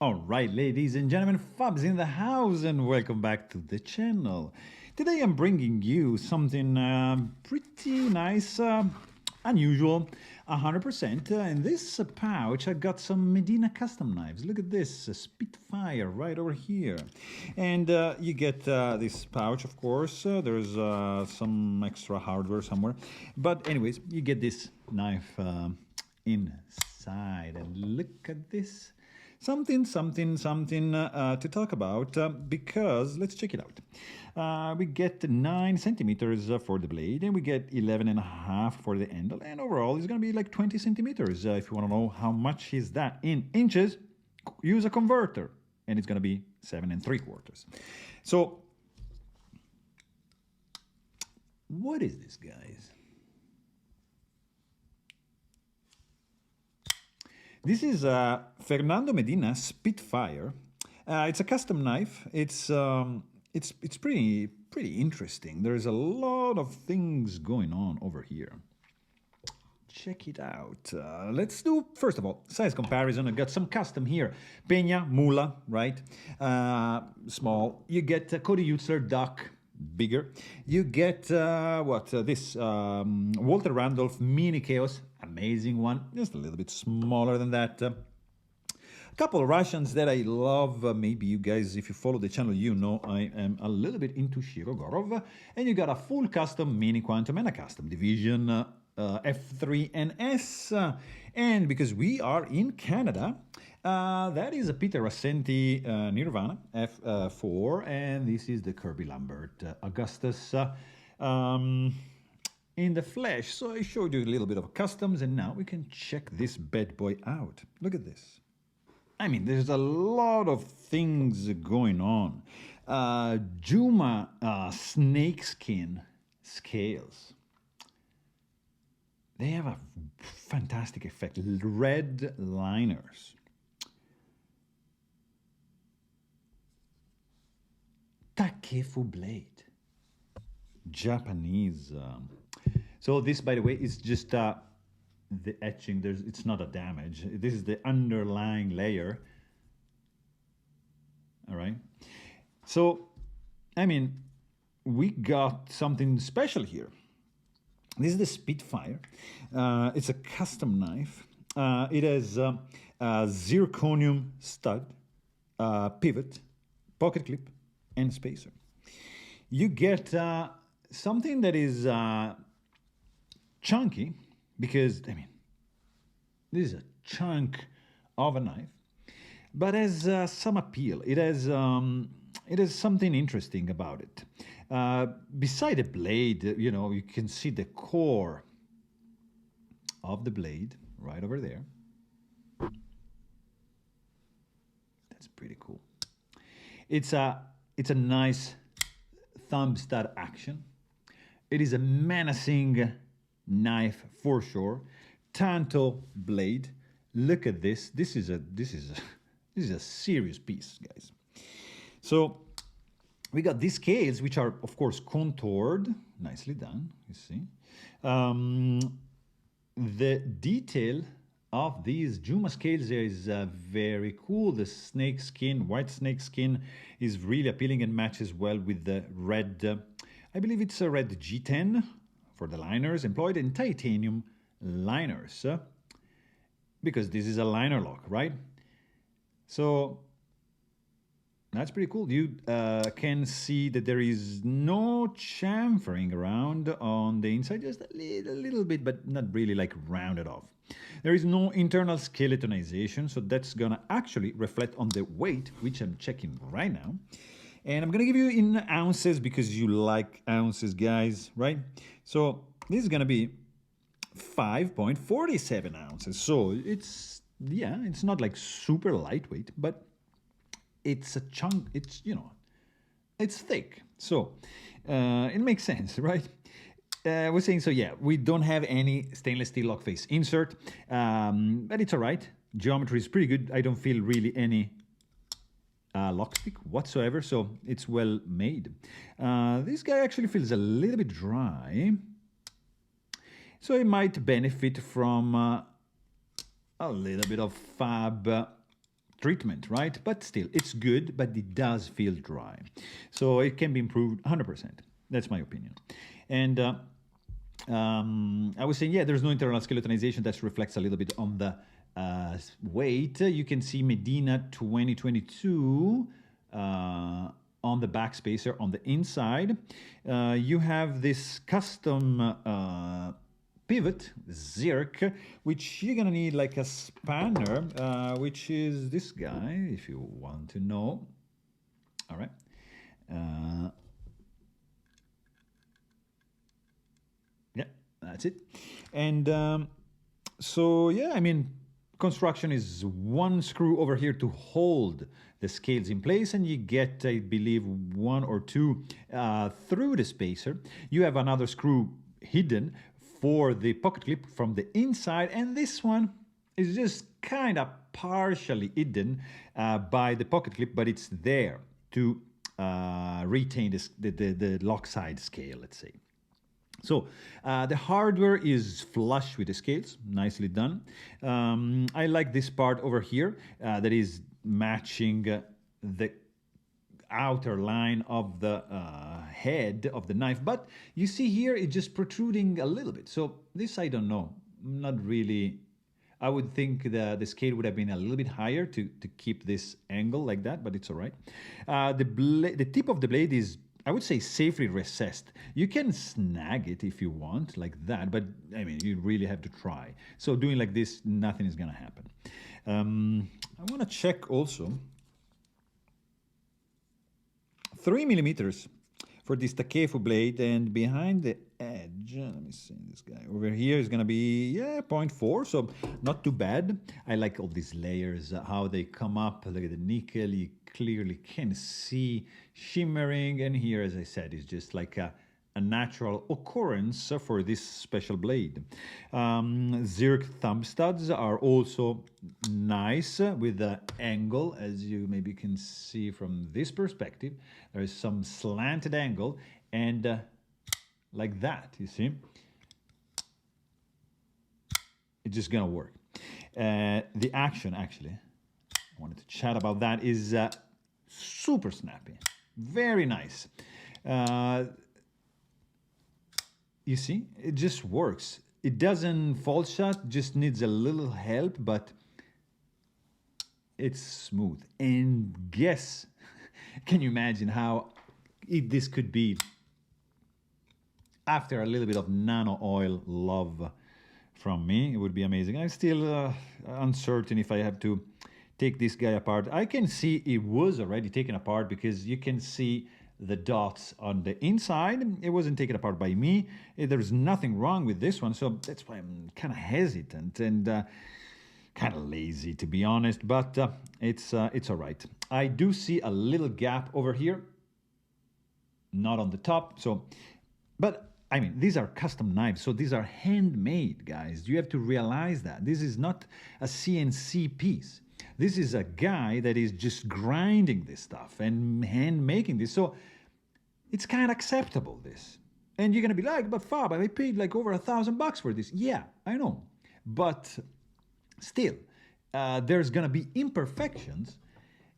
All right, ladies and gentlemen, Fabs in the house, and welcome back to the channel. Today I'm bringing you something pretty nice, unusual, 100%. In this pouch, I got some Medina custom knives. Look at this, a Spitfire right over here. And you get this pouch, of course. There's some extra hardware somewhere. But anyways, you get this knife inside. And look at this. Something to talk about because let's check it out. We get 9 centimeters for the blade, and we get 11.5 for the handle, and overall it's going to be like 20 centimeters. If you want to know how much is that in inches, use a converter, and it's going to be 7 3/4. So, what is this, guys? This is Fernando Medina Spitfire. It's a custom knife. It's pretty interesting. There's a lot of things going on over here. Check it out. Let's do, first of all, size comparison. I got some custom here. Peña, Mula, right? Small. You get Cody Utzler Duck, bigger. You get, this Walter Randolph Mini Chaos, amazing one, just a little bit smaller than that. A couple of Russians that I love. Maybe you guys, if you follow the channel, you know I am a little bit into Shirogorov. And you got a full custom Mini Quantum and a custom Division F3 and S. And because we are in Canada, that is a Peter Rassenti Nirvana F4, and this is the Kirby Lambert Augustus in the flesh. So I showed you a little bit of customs, and now we can check this bad boy out. Look at this. I mean, there's a lot of things going on. Juma snakeskin scales. They have a fantastic effect. Red liners. Takefu blade. Japanese. So this, by the way, is just the etching. It's not a damage. This is the underlying layer. All right. So, I mean, we got something special here. This is the Spitfire. It's a custom knife. It has a zirconium stud, pivot, pocket clip, and spacer. You get something that is chunky, because, I mean, this is a chunk of a knife, but has some appeal. It has something interesting about it. Beside the blade, you know, you can see the core of the blade right over there. That's pretty cool. It's a nice thumb stud action. It is a menacing knife for sure. Tanto blade. Look at this. This is a serious piece, guys. So we got these scales, which are of course contoured, nicely done. You see, the detail of these Juma scales is very cool. The snake skin, white snake skin, is really appealing and matches well with the red. I believe it's a red G10 for the liners, employed in titanium liners, because this is a liner lock, right? So that's pretty cool. You can see that there is no chamfering around on the inside, just a little bit, but not really like rounded off. There is no internal skeletonization, so that's gonna actually reflect on the weight, which I'm checking right now. And I'm gonna give you in ounces because you like ounces, guys, right? So this is gonna be 5.47 ounces. So it's not like super lightweight, but it's a chunk. It's, you know, it's thick. So it makes sense, right? We're saying, so yeah, we don't have any stainless steel lock face insert, but it's all right. Geometry is pretty good. I don't feel really any lock stick whatsoever, so it's well made. This guy actually feels a little bit dry, so it might benefit from a little bit of fab treatment, right? But still, it's good, but it does feel dry. So it can be improved 100%. That's my opinion. And I was saying, yeah, there's no internal skeletonization. That reflects a little bit on the weight. You can see Medina 2022 on the back spacer on the inside. You have this custom pivot, Zirk, which you're gonna need like a spanner, which is this guy, if you want to know. All right. Yeah, that's it. And so, yeah, I mean, construction is one screw over here to hold the scales in place, and you get, I believe, one or two through the spacer. You have another screw hidden for the pocket clip from the inside, and this one is just kind of partially hidden by the pocket clip, but it's there to retain the lock side scale, let's say. So the hardware is flush with the scales, nicely done. I like this part over here that is matching the outer line of the head of the knife, but you see here it's just protruding a little bit. So this, I don't know, not really. I would think the scale would have been a little bit higher to keep this angle like that, but it's all right. The tip of the blade is, I would say, safely recessed. You can snag it if you want, like that, but I mean, you really have to try. So doing like this, nothing is gonna happen. I wanna check also 3mm for this Takefu blade, and behind the edge, let me see, this guy over here is gonna be, yeah, 0.4, so not too bad. I like all these layers, how they come up. Look at the nickel, you clearly can see shimmering, and here, as I said, is just like a natural occurrence for this special blade. Zirk thumb studs are also nice with the angle, as you maybe can see from this perspective. There is some slanted angle, and like that, you see? It's just gonna work. The action, actually, I wanted to chat about that, is super snappy. Very nice. You see, it just works. It doesn't fall shut, just needs a little help, but it's smooth. And guess, can you imagine how this could be after a little bit of nano oil love from me? It would be amazing. I'm still uncertain if I have to take this guy apart. I can see it was already taken apart because you can see the dots on the inside. It wasn't taken apart by me. There's nothing wrong with this one, so that's why I'm kind of hesitant and kind of lazy, to be honest, but it's all right. I do see a little gap over here, not on the top, so, but I mean, these are custom knives, so these are handmade, guys. You have to realize that. This is not a CNC piece. This is a guy that is just grinding this stuff and hand making this. So it's kind of acceptable, this. And you're going to be like, but Fab, I paid like over $1,000 for this. Yeah, I know. But still, there's going to be imperfections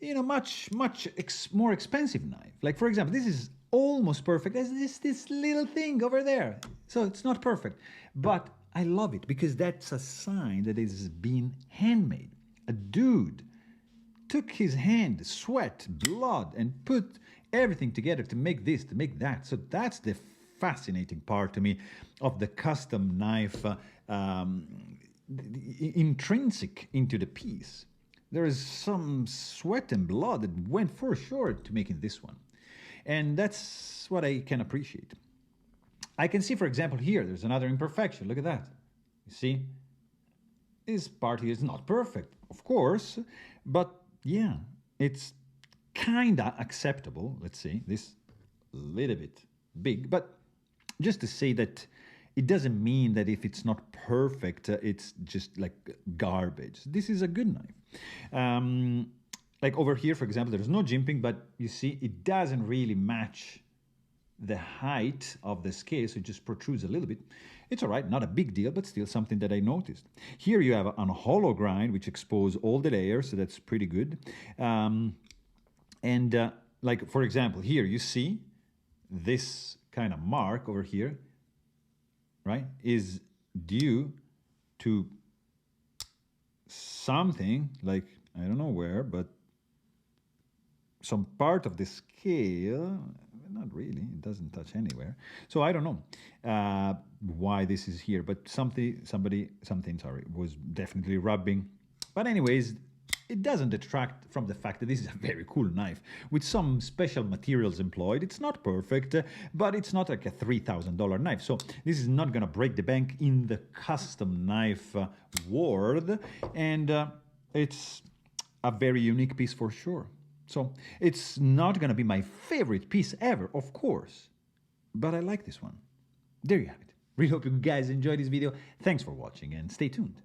in a much more expensive knife. Like, for example, this is almost perfect as this little thing over there. So it's not perfect. But I love it because that's a sign that it's been handmade. A dude took his hand, sweat, blood, and put everything together to make this, to make that. So that's the fascinating part to me of the custom knife, intrinsic into the piece. There is some sweat and blood that went for sure to making this one. And that's what I can appreciate. I can see, for example, here, there's another imperfection. Look at that. You see? This part here is not perfect, of course, but yeah, it's kind of acceptable. Let's say this little bit big, but just to say that it doesn't mean that if it's not perfect, it's just like garbage. This is a good knife. Like over here, for example, there's no jimping, but you see it doesn't really match the height of the scale, so it just protrudes a little bit. It's all right, not a big deal, but still something that I noticed. Here you have an hollow grind, which exposes all the layers, so that's pretty good. Like, for example, here you see this kind of mark over here, right, is due to something, like, I don't know where, but some part of the scale, not really, it doesn't touch anywhere. So I don't know why this is here, but something was definitely rubbing. But anyways, it doesn't detract from the fact that this is a very cool knife with some special materials employed. It's not perfect, but it's not like a $3,000 knife. So this is not gonna break the bank in the custom knife world, and it's a very unique piece for sure. So it's not gonna be my favorite piece ever, of course, but I like this one. There you have it. Really hope you guys enjoyed this video. Thanks for watching and stay tuned.